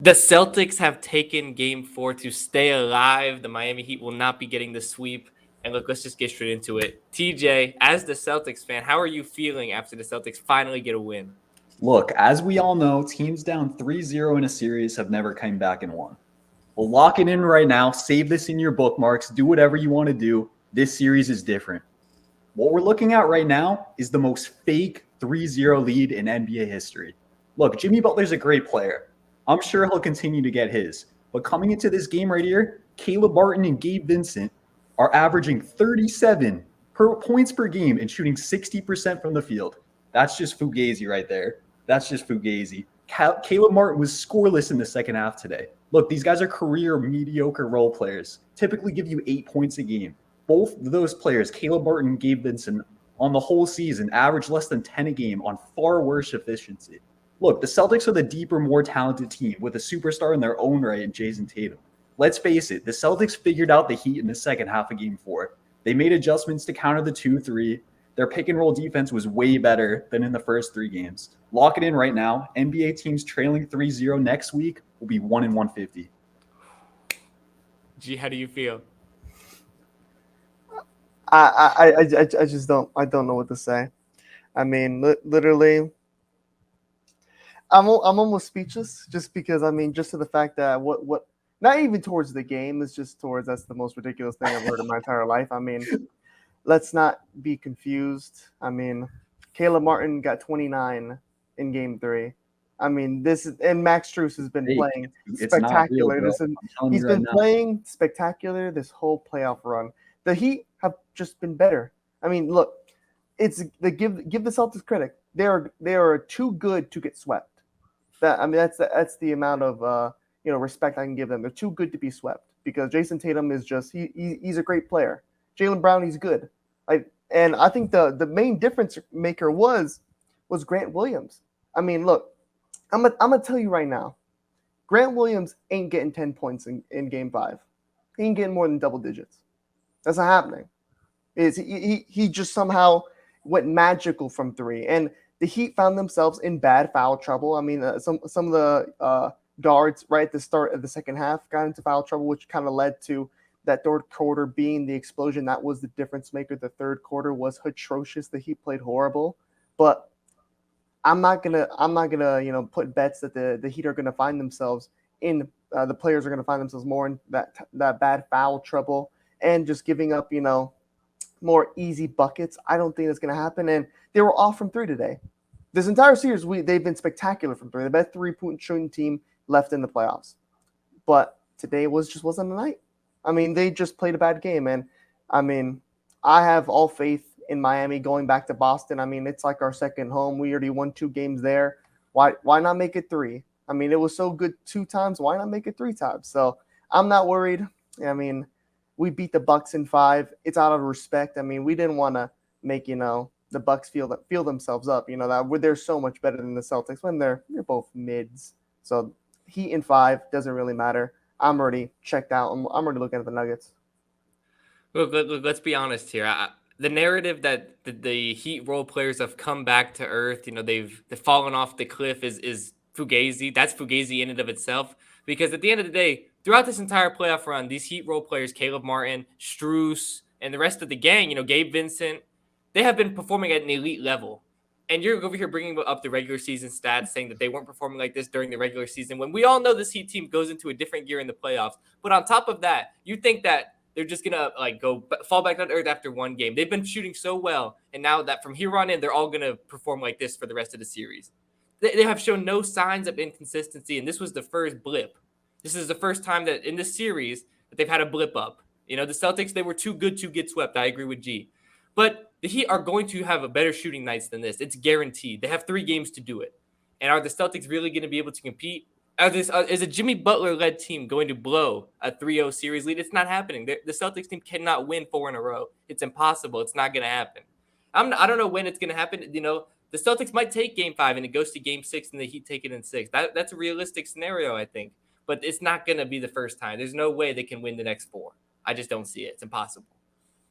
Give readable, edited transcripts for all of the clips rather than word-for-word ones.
The Celtics have taken game 4 to stay alive. The Miami Heat will not be getting the sweep. And look, let's just get straight into it. TJ, as the Celtics fan, how are you feeling after the Celtics finally get a win? Look, as we all know, teams down 3-0 in a series have never come back and won. Well, lock it in right now. Save this in your bookmarks. Do whatever you want to do. This series is different. What we're looking at right now is the most fake 3-0 lead in NBA history. Look, Jimmy Butler's a great player. I'm sure he'll continue to get his. But coming into this game right here, Caleb Martin and Gabe Vincent are averaging 37 points per game and shooting 60% from the field. That's just fugazi right there. That's just fugazi. Caleb Martin was scoreless in the second half today. Look, these guys are career mediocre role players. Typically give you 8 points a game. Both of those players, Caleb Martin and Gabe Vincent, on the whole season, average less than 10 a game on far worse efficiency. Look, the Celtics are the deeper, more talented team with a superstar in their own right in Jason Tatum. Let's face it, the Celtics figured out the Heat in the second half of Game 4. They made adjustments to counter the 2-3. Their pick and roll defense was way better than in the first 3 games. Lock it in right now. NBA teams trailing 3-0 next week will be 1-150. G, how do you feel? I just don't know what to say. I mean, literally, I'm almost speechless just because just to the fact that what not even towards the game, is just towards that's the most ridiculous thing I've heard in my entire life. I mean, let's not be confused. I mean, Caleb Martin got 29 in Game 3. I mean, and Max Strus has been playing spectacular. He's been playing spectacular this whole playoff run. The Heat have just been better. I mean, look, give the Celtics credit. They are too good to get swept. That's the amount of respect I can give them. They're too good to be swept because Jason Tatum is just he's a great player. Jaylen Brown, he's good. And I think the main difference maker was Grant Williams. I mean, look, I'm gonna tell you right now, Grant Williams ain't getting 10 points in Game 5. He ain't getting more than double digits. That's not happening. He just somehow went magical from 3, and the Heat found themselves in bad foul trouble. I mean, some of the guards right at the start of the second half got into foul trouble, which kind of led to that third quarter being the explosion. That was the difference maker. The third quarter was atrocious. The Heat played horrible, but I'm not gonna put bets that the Heat are gonna find themselves in. The players are gonna find themselves more in that bad foul trouble and just giving up more easy buckets. I don't think that's gonna happen. And they were off from 3 today. This entire series, they've been spectacular from 3. The best 3-point shooting team left in the playoffs. But today wasn't the night. I mean, they just played a bad game. And I mean, I have all faith in Miami going back to Boston. I mean, it's like our second home. We already won 2 games there. Why not make it 3? I mean, it was so good 2 times. Why not make it 3 times? So I'm not worried. I mean, we beat the Bucks in 5. It's out of respect. I mean, we didn't want to make, the Bucks feel themselves up, that they're so much better than the Celtics when they're both mids. So Heat in 5 doesn't really matter. I'm already checked out. I'm already looking at the Nuggets. Look, let's be honest here. The narrative that the Heat role players have come back to earth, they've fallen off the cliff is fugazi. That's fugazi in and of itself. Because at the end of the day, throughout this entire playoff run, these Heat role players, Caleb Martin, Strus, and the rest of the gang, Gabe Vincent, they have been performing at an elite level. And you're over here bringing up the regular season stats, saying that they weren't performing like this during the regular season, when we all know this Heat team goes into a different gear in the playoffs. But on top of that, you think that they're just gonna go fall back on earth after one game. They've been shooting so well, and now that from here on in, they're all gonna perform like this for the rest of the series. They have shown no signs of inconsistency, and this was the first blip. This is the first time that in this series that they've had a blip up. The Celtics, they were too good to get swept. I agree with G. But the Heat are going to have a better shooting nights than this. It's guaranteed. They have 3 games to do it. And are the Celtics really going to be able to compete? Is a Jimmy Butler-led team going to blow a 3-0 series lead? It's not happening. The Celtics team cannot win 4 in a row. It's impossible. It's not going to happen. I don't know when it's going to happen. The Celtics might take Game 5 and it goes to Game 6 and the Heat take it in 6. That's a realistic scenario, I think. But it's not going to be the first time. There's no way they can win the next 4. I just don't see it. It's impossible.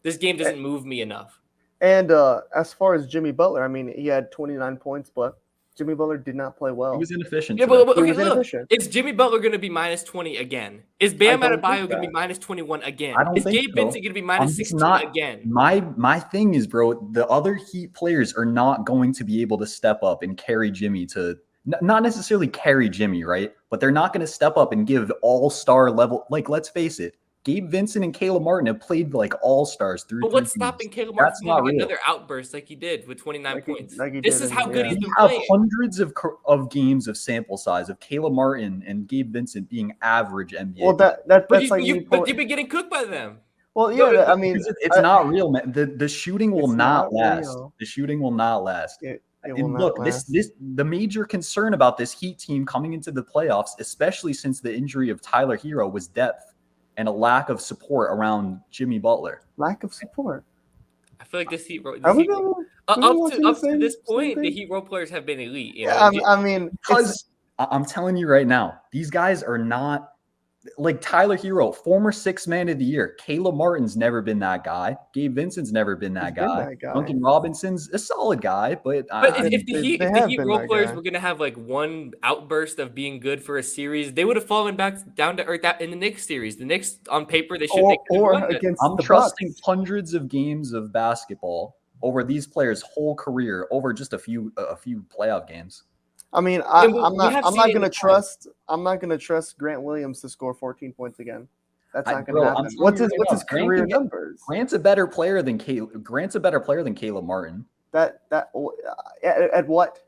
This game doesn't move me enough. And as far as Jimmy Butler, I mean, he had 29 points, but Jimmy Butler did not play well. He was inefficient. Yeah, today. but He okay, was look. inefficient. Is Jimmy Butler going to be minus 20 again? Is Bam don't think Adebayo going to that. be minus 21 again? I don't Is think Gabe so. Vincent going to be I'm minus just 16 not. again? My thing is, bro, the other Heat players are not going to be able to step up and carry Jimmy to not necessarily carry Jimmy, right? But they're not going to step up and give all-star level. Like, let's face it, Gabe Vincent and Caleb Martin have played like all-stars through But three what's stopping games. Caleb Martin That's from not having real. another outburst like he did with 29 points? Like he This did is how in- good yeah. he's We been have playing. hundreds of games of sample size of Caleb Martin and Gabe Vincent being average NBA. Well, But that's like me you've been getting cooked by them. Well, yeah, I mean, Because it's not real, man. The shooting will It's not not last. real. The shooting will not last. it will And not look, last. the major concern about this Heat team coming into the playoffs, especially since the injury of Tyler Hero, was depth and a lack of support around Jimmy Butler. Lack of support. I feel like this Heat, Are we going? up to this point, the Heat role players have been elite. You know, I mean, Because I'm telling you right now, these guys are not like Tyler Hero, former sixth man of the year. Caleb Martin's never been that guy. Gabe Vincent's never been that, He's been guy. that guy. Duncan Robinson's a solid guy, but if the Heat been role that players guy. were gonna have like one outburst of being good for a series, they would have fallen back down to earth in the Knicks series. The Knicks, on paper, they could have or won that. against I'm the trusting Bucks. hundreds of games of basketball over these players' whole career over just a few playoff games. I mean, Yeah, I'm we have not seen it in gonna the past. trust. I'm not gonna trust Grant Williams to score 14 points again. That's not gonna Bro, I'm happen. telling What's you his right what's now, his Grant career can get- numbers? Grant's a better player than Caleb Martin. At what?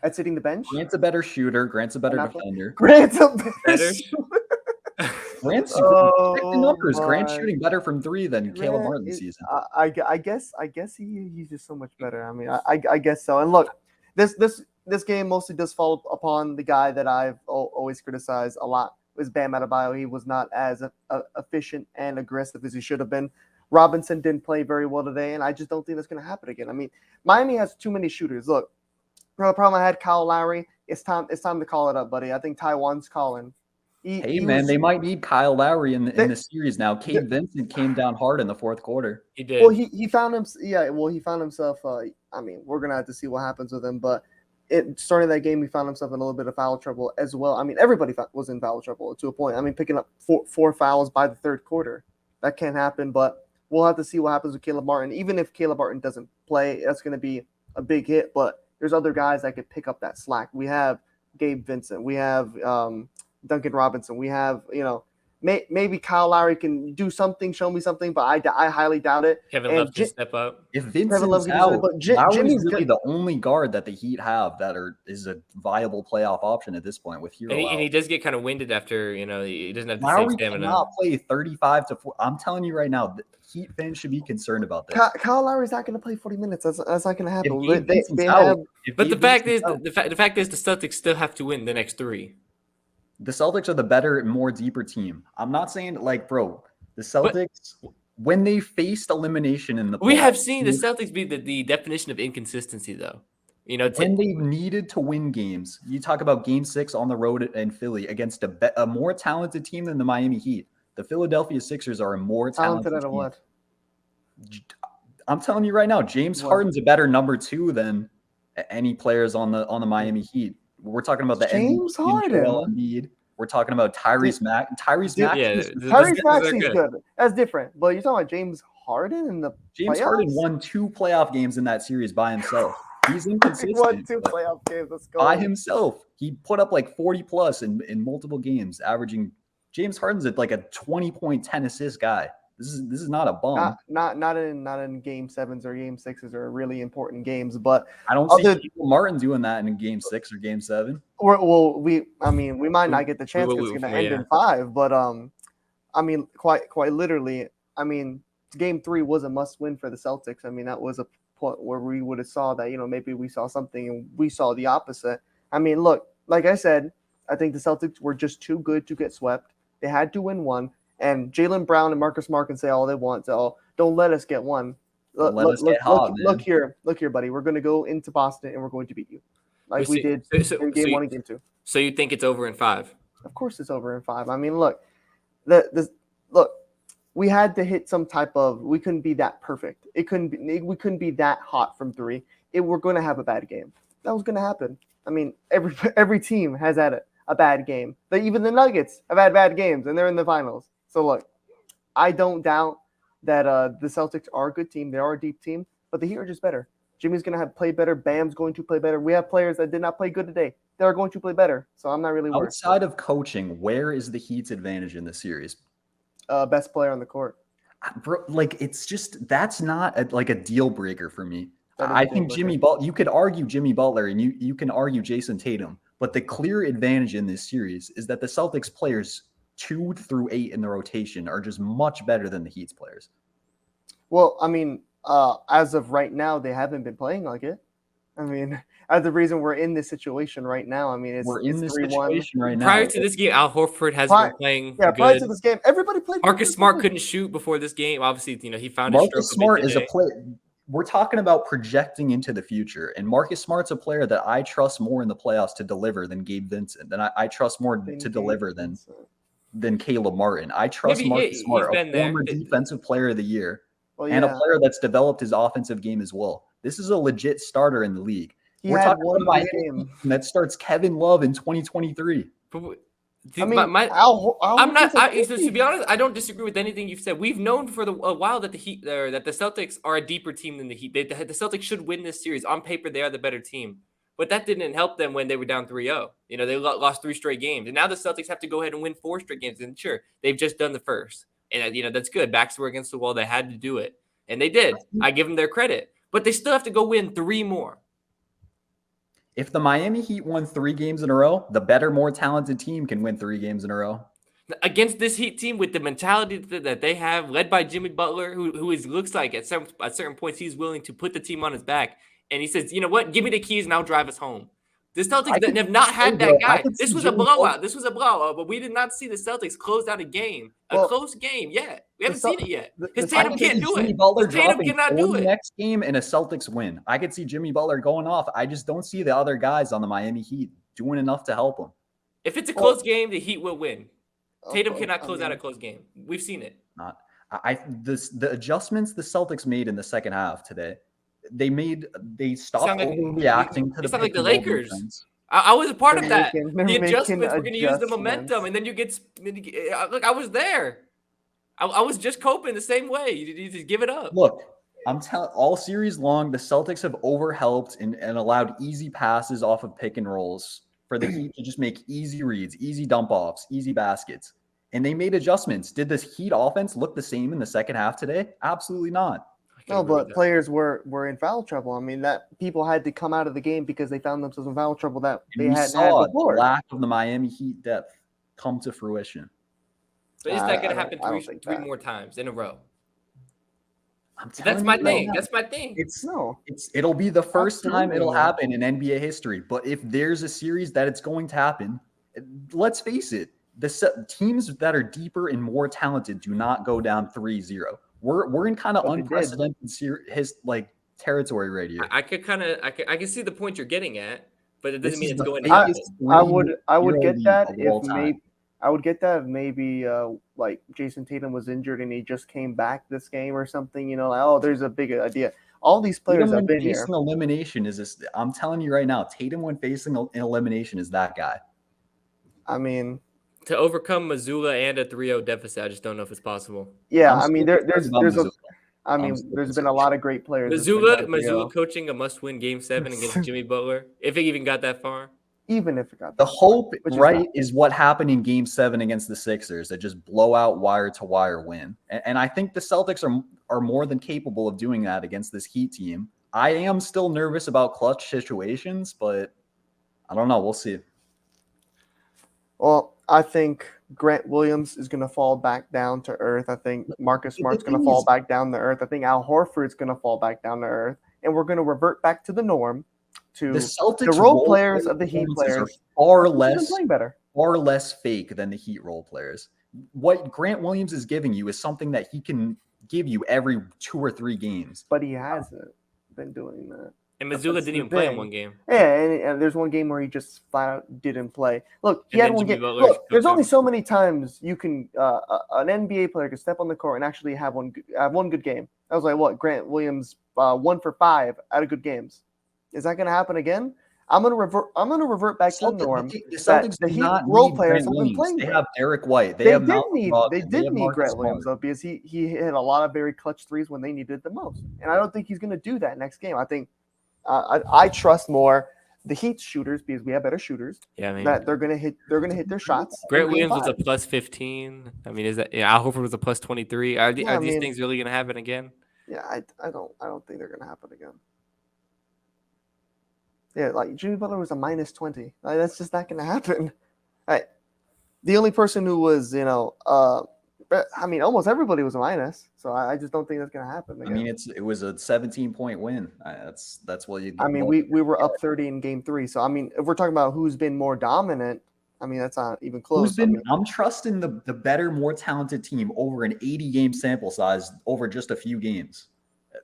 At sitting the bench? Grant's a better shooter. Grant's a better Not- defender. Grant's a Better? better. Grant's check the Oh numbers. Grant's my. shooting better from three than Caleb Martin this season. I guess he's just so much better. I mean, I guess so. And look, this game mostly does fall upon the guy that I've always criticized a lot, was Bam Adebayo. He was not as efficient and aggressive as he should have been. Robinson didn't play very well today, and I just don't think that's going to happen again. I mean, Miami has too many shooters. Look, the problem I had, Kyle Lowry. It's time to call it up, buddy. I think Taiwan's calling. They might need Kyle Lowry in the series now. Gabe Vincent came down hard in the fourth quarter. He did. Well, he found him. Yeah, well, he found himself. I mean, we're gonna have to see what happens with him, but starting that game, he found himself in a little bit of foul trouble as well. I mean, everybody was in foul trouble to a point. I mean, picking up four fouls by the third quarter, that can't happen. But we'll have to see what happens with Caleb Martin. Even if Caleb Martin doesn't play, that's going to be a big hit. But there's other guys that could pick up that slack. We have Gabe Vincent. We have Duncan Robinson. We have, maybe Kyle Lowry can do something, show me something, but I highly doubt it. Kevin Love can step up. If Vincent's Love can do out, something, but Lowry's really the only guard that the Heat have that is a viable playoff option at this point with Hero out. And he does get kind of winded after, he doesn't have the Lowry same stamina. cannot play 35 to 4. I'm telling you right now, the Heat fans should be concerned about this. Kyle Lowry's not going to play 40 minutes. That's not going to happen. But the fact is, the Celtics still have to win the next three. The Celtics are the better and more deeper team. I'm not saying the Celtics, when they faced elimination in the playoffs, we have seen the Celtics be the definition of inconsistency, though. When they needed to win games, you talk about Game 6 on the road in Philly against a more talented team than the Miami Heat. The Philadelphia Sixers are a more talented team. What? I'm telling you right now, James Harden's a better number 2 than any players on the Miami Heat. We're talking about the James Harden. We're talking about Tyrese Maxey. Tyrese Maxey's good. That's different. But you're talking about James Harden in the James playoffs? Harden won 2 playoff games in that series by himself. He's inconsistent. He won 2 playoff games. Let's go. By himself. He put up like 40 plus in multiple games, averaging. James Harden's like a 20-point, 10-assist guy. This is not a bum. Not in game 7s or game 6s or really important games, but I don't see Martin doing that in game 6 or game 7. We might not get the chance because it's going to end in 5, but I mean, quite literally, I mean, game 3 was a must win for the Celtics. I mean, that was a point where we would have saw that, maybe we saw something and we saw the opposite. I mean, look, like I said, I think the Celtics were just too good to get swept. They had to win one. And Jaylen Brown and Marcus Smart can say all they want. So don't let us get one. Look here, buddy. We're going to go into Boston and we're going to beat you, like we did in game 1 and game 2. So you think it's over in 5? Of course, it's over in 5. I mean, look, we had to hit some type of. We couldn't be that perfect. We couldn't be that hot from 3. We're going to have a bad game. that was going to happen. I mean, every team has had a bad game. Even the Nuggets have had bad games, and they're in the finals. So look, I don't doubt that the Celtics are a good team. They are a deep team, but the Heat are just better. Jimmy's going to have play better. Bam's going to play better. We have players that did not play good today. They're going to play better. So I'm not really worried. Outside of coaching, where is the Heat's advantage in this series? Best player on the court. Bro, like it's just that's not like a deal breaker for me. That is a I deal think breaker. Jimmy Butler. You could argue Jimmy Butler, and you can argue Jason Tatum, but the clear advantage in this series is that the Celtics players 2 through 8 in the rotation are just much better than the Heat's players. Well, I mean, as of right now, they haven't been playing like it. I mean, as the reason we're in this situation right now. I mean, We're in this 3-1. situation right now. Prior to this game, Al Horford hasn't been playing Yeah, good. prior to this game, everybody played. Marcus Smart couldn't shoot before this game. Obviously, he found his Marcus Smart is a player. We're talking about projecting into the future, and Marcus Smart's a player that I trust more in the playoffs to deliver than Gabe Vincent. Than I trust more to deliver than Caleb Martin. I trust Marcus Smart, a former defensive player of the year, and a player that's developed his offensive game as well. This is a legit starter in the league. We're talking about a game that starts Kevin Love in 2023. I mean, I'm not. To be honest, I don't disagree with anything you've said. We've known for a while that the Heat, that the Celtics are a deeper team than the Heat. The Celtics should win this series. On paper, they are the better team, but that didn't help them when they were down 3-0. They lost 3 straight games, and now the Celtics have to go ahead and win 4 straight games. And sure, they've just done the first, and that's good. Backs were against the wall. They had to do it, and they did. I give them their credit, but they still have to go win 3 more. If the Miami Heat won 3 games in a row, the better, more talented team can win 3 games in a row. Against this Heat team with the mentality that they have, led by Jimmy Butler, who looks like at certain points he's willing to put the team on his back, and he says, "You know what? Give me the keys and I'll drive us home." The Celtics have not had that guy. This was a blowout. This was a blowout, but we did not see the Celtics close out a game, close game yet. We haven't seen it yet. Because Tatum can't do it. Tatum cannot do it. Next game in a Celtics win. I could see Jimmy Butler going off. I just don't see the other guys on the Miami Heat doing enough to help him. If it's a close game, the Heat will win. Tatum cannot close out a close game. We've seen it. The adjustments the Celtics made in the second half today. They stopped overreacting to the. It sounded like the Lakers. I was a part of that. The adjustments were going to use the momentum, and then you get. Look, I was there. I was just coping the same way. You just give it up. Look, I'm telling all series long, the Celtics have overhelped and allowed easy passes off of pick and rolls for the Heat to just make easy reads, easy dump offs, easy baskets. And they made adjustments. Did this Heat offense look the same in the second half today? Absolutely not. No, but players were in foul trouble. I mean, that people had to come out of the game because they found themselves in foul trouble that they hadn't had before. The lack of the Miami Heat depth come to fruition. But is that going to happen three more times in a row? That's my thing. That's my thing. It'll be the first time it'll happen in NBA history. But if there's a series that it's going to happen, let's face it, the teams that are deeper and more talented do not go down 3-0. We're in kind of unprecedented territory right here. I can see the point you're getting at, but it doesn't mean it's going to happen. I would get that if maybe like Jason Tatum was injured and he just came back this game or something. There's a big idea. All these players have been here. Elimination is this. I'm telling you right now, Tatum when facing an elimination is that guy. I mean, to overcome Missoula and a 3-0 deficit, I just don't know if it's possible. Yeah, I mean, there's been a lot of great players. Missoula coaching a must-win Game 7 against Jimmy Butler, if it even got that far. Even if it got the hope, is what happened in Game 7 against the Sixers, that just blowout wire-to-wire win. And I think the Celtics are more than capable of doing that against this Heat team. I am still nervous about clutch situations, but I don't know. We'll see. Well, I think Grant Williams is going to fall back down to earth. I think Marcus Smart's going to fall back down to earth. I think Al Horford's going to fall back down to earth. And we're going to revert back to the norm, to the role players of the Heat players are far less fake than the Heat role players. What Grant Williams is giving you is something that he can give you every 2 or 3 games. But he hasn't been doing that. And Missoula didn't even play in one game. Yeah, and there's one game where he just flat out didn't play. Look, he had one game. Look, there's only so many times you can an NBA player can step on the court and actually have one good game. I was like, what? Grant Williams 1 for 5 out of good games. Is that going to happen again? I'm gonna revert back to the norm The that Celtics the do Heat not role need players Grant have been Williams. playing They great. have Derek White. They They have did Malcolm need they Brogdon. They did have need Marcus Grant Williams Smart. though because he hit a lot of very clutch threes when they needed it the most, and I don't think he's gonna do that next game. I think I trust more the Heat shooters because we have better shooters. Yeah, I mean, That they're gonna hit their shots. in Grant game Williams was a five. plus 15. I mean, is that? Yeah, Al Horford was a plus 23. Are Yeah, I these mean, things really gonna happen again? yeah, I don't think they're gonna happen again. Yeah, like Jimmy Butler was a minus 20. Like, that's just not gonna happen. Right. The only person who was, I mean, almost everybody was a minus. So I just don't think that's gonna happen I again. mean, it was a 17-point win. That's what you. I mean, we were up 30 in game 3. So I mean, if we're talking about who's been more dominant, I mean that's not even close. Who's been? I mean, I'm trusting the better, more talented team over an 80-game sample size over just a few games.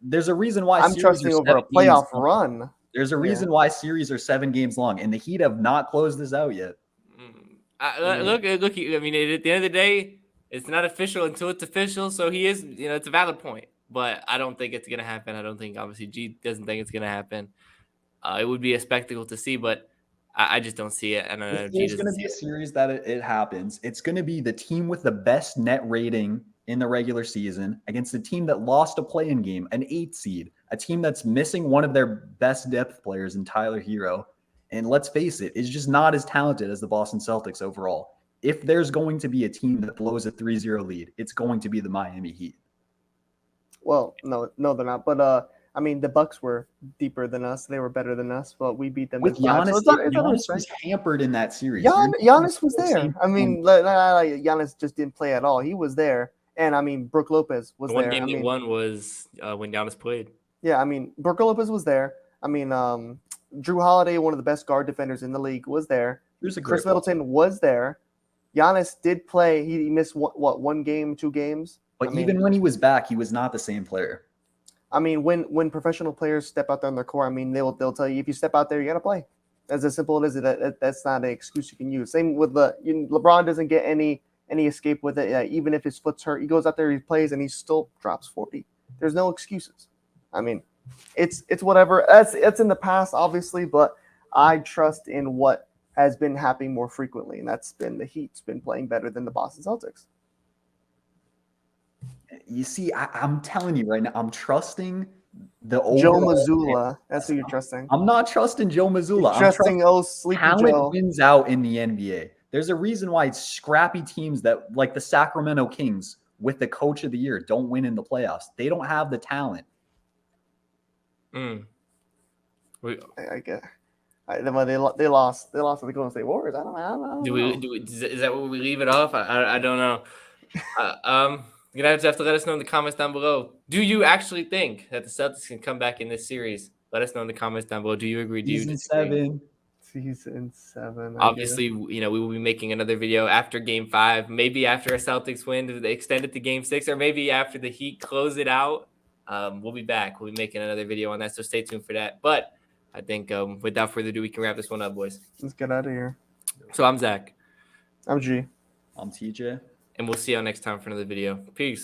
There's a reason why I'm series trusting are over a 7 games playoff long. run. There's a Yeah. reason why series are 7 games long, and the Heat have not closed this out yet. Look. I mean, at the end of the day, it's not official until it's official. So he is. It's a valid point, but I don't think it's gonna happen. I don't think obviously G doesn't think it's gonna happen. It would be a spectacle to see, but I just don't see it. And If G there's doesn't going to see be a it. series that it happens, it's going to be the team with the best net rating in the regular season against the team that lost a play-in game, an 8 seed, a team that's missing one of their best depth players in Tyler Hero. And let's face it, it's just not as talented as the Boston Celtics overall. If there's going to be a team that blows a 3-0 lead, it's going to be the Miami Heat. Well, no, they're not. But I mean, the Bucks were deeper than us. They were better than us, but we beat them With in 5. Giannis, So it's not Giannis respect. was hampered in that series. Giannis was there. I mean, Giannis just didn't play at all. He was there, and I mean, Brook Lopez was The one there. game I they mean, won was when Giannis played. yeah, I mean, Brook Lopez was there. I mean, Drew Holiday, one of the best guard defenders in the league, was there. Chris Middleton was there. Giannis did play. He missed one game, 2 games. But even when he was back, he was not the same player. I mean, when professional players step out there on their court, I mean, they'll tell you if you step out there, you got to play. As simple as it. That's not an excuse you can use. Same with LeBron doesn't get any escape with it. Even if his foot's hurt, he goes out there, he plays, and he still drops 40. There's no excuses. I mean, it's whatever. It's in the past, obviously, but I trust in what has been happening more frequently, and that's been the Heat's been playing better than the Boston Celtics. You see, I'm telling you right now, I'm trusting the Joe overall. Mazzulla. That's who you're trusting. I'm not trusting Joe Mazzulla. You're trusting Sleepy talent Joe. wins out in the NBA. There's a reason why scrappy teams that like the Sacramento Kings with the coach of the year don't win in the playoffs. They don't have the talent. I get. They lost to the Golden State Warriors. I don't know. Is that where we leave it off? I don't know. You're gonna have to let us know in the comments down below. Do you actually think that the Celtics can come back in this series? Let us know in the comments down below. Do you agree? Do you disagree? Season 7. Obviously, we will be making another video after Game 5, maybe after a Celtics win, they extend it to Game 6, or maybe after the Heat close it out. We'll be back. We'll be making another video on that, so stay tuned for that. But I think without further ado, we can wrap this one up, boys. Let's get out of here. So I'm Zach. I'm G. I'm TJ. And we'll see y'all next time for another video. Peace.